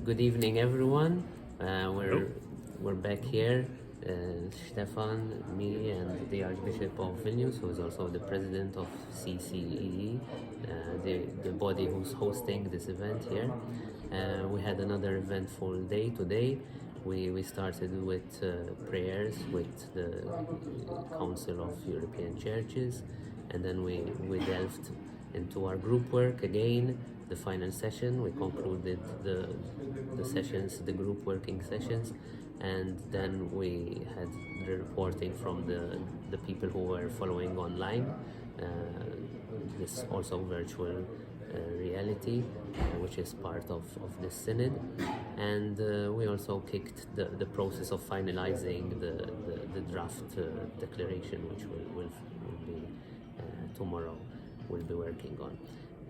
Good evening, everyone. We're back here. Stefan, me, and the Archbishop of Vilnius, who is also the president of CCEE, the body who's hosting this event here. We had another eventful day today. We started with prayers with the Council of European Churches, and then we delved into our group work again. The final session, we concluded the sessions, the group working sessions, and then we had the reporting from the people who were following online, this also virtual reality, which is part of this synod, and we also kicked the process of finalizing the draft declaration, which will be tomorrow we'll be working on.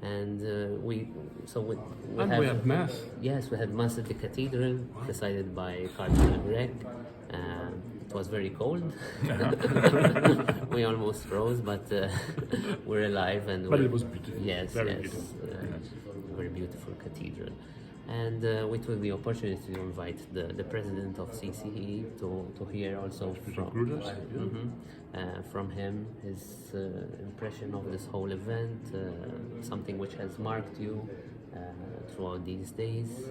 And we had mass. Yes, we had mass at the cathedral, presided by Cardinal Grech. It was very cold. We almost froze, but we're alive, and but it was beautiful. Yes, very yes, beautiful. very beautiful cathedral. And we took the opportunity to invite the president of CCEE to hear also from Grusas, from him his impression of this whole event, something which has marked you throughout these days.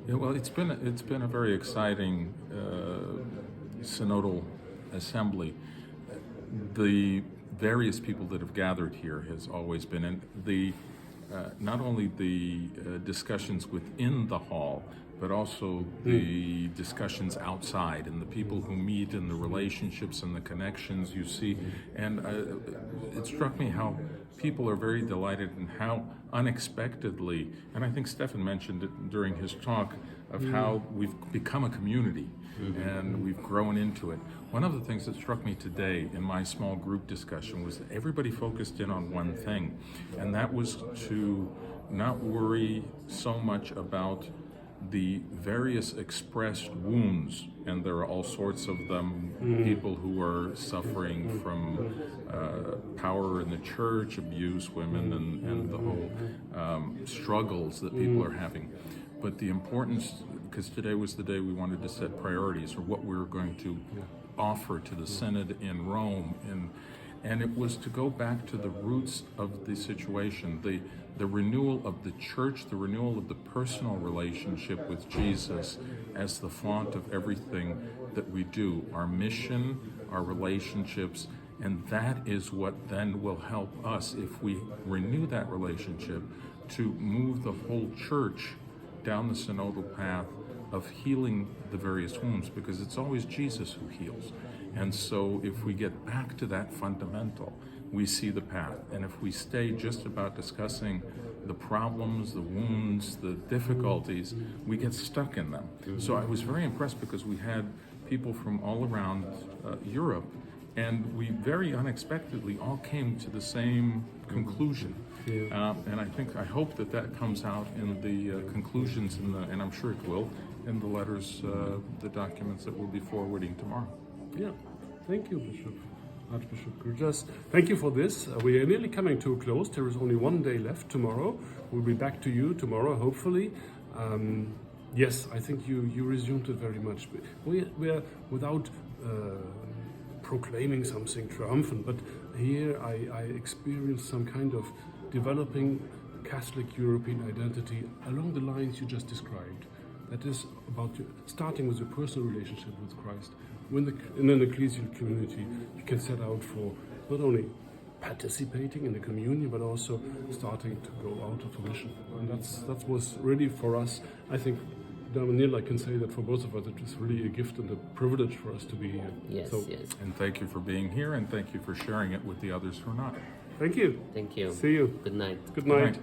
Yeah, well, it's been a very exciting synodal assembly. The various people that have gathered here has always been in the not only the discussions within the hall, but also the discussions outside, and the people who meet, and the relationships and the connections you see. And it struck me how people are very delighted, and how unexpectedly, and I think Stefan mentioned it during his talk, of how we've become a community and we've grown into it. One of the things that struck me today in my small group discussion was that everybody focused in on one thing, and that was to not worry so much about the various expressed wounds, and there are all sorts of them, people who are suffering from power in the church, abuse, women, and the whole struggles that people are having. But the importance, because today was the day we wanted to set priorities, or what we were going to offer to the Synod in Rome, and it was to go back to the roots of the situation, the renewal of the church, the renewal of the personal relationship with Jesus as the font of everything that we do, our mission, our relationships, and that is what then will help us, if we renew that relationship, to move the whole church down the synodal path of healing the various wounds, because it's always Jesus who heals. And so if we get back to that fundamental, we see the path. And if we stay just about discussing the problems, the wounds, the difficulties, we get stuck in them. So I was very impressed, because we had people from all around Europe, and we very unexpectedly all came to the same conclusion. And I hope that comes out in the conclusions, and I'm sure it will, in the letters, the documents that we'll be forwarding tomorrow. Yeah, thank you, Archbishop Grusas. Thank you for this. We are nearly coming to a close. There is only one day left tomorrow. We'll be back to you tomorrow, hopefully. Yes, I think you resumed it very much. We are without proclaiming something triumphant, but here I experienced some kind of developing Catholic European identity along the lines you just described. That is about starting with your personal relationship with Christ. In an ecclesial community, you can set out for not only participating in the communion, but also starting to go out of a mission. And that was really for us, I think, Daniel, I can say that for both of us, it was really a gift and a privilege for us to be here. Yes, yes. And thank you for being here, and thank you for sharing it with the others who are not. Thank you. Thank you. See you. Good night. Good night.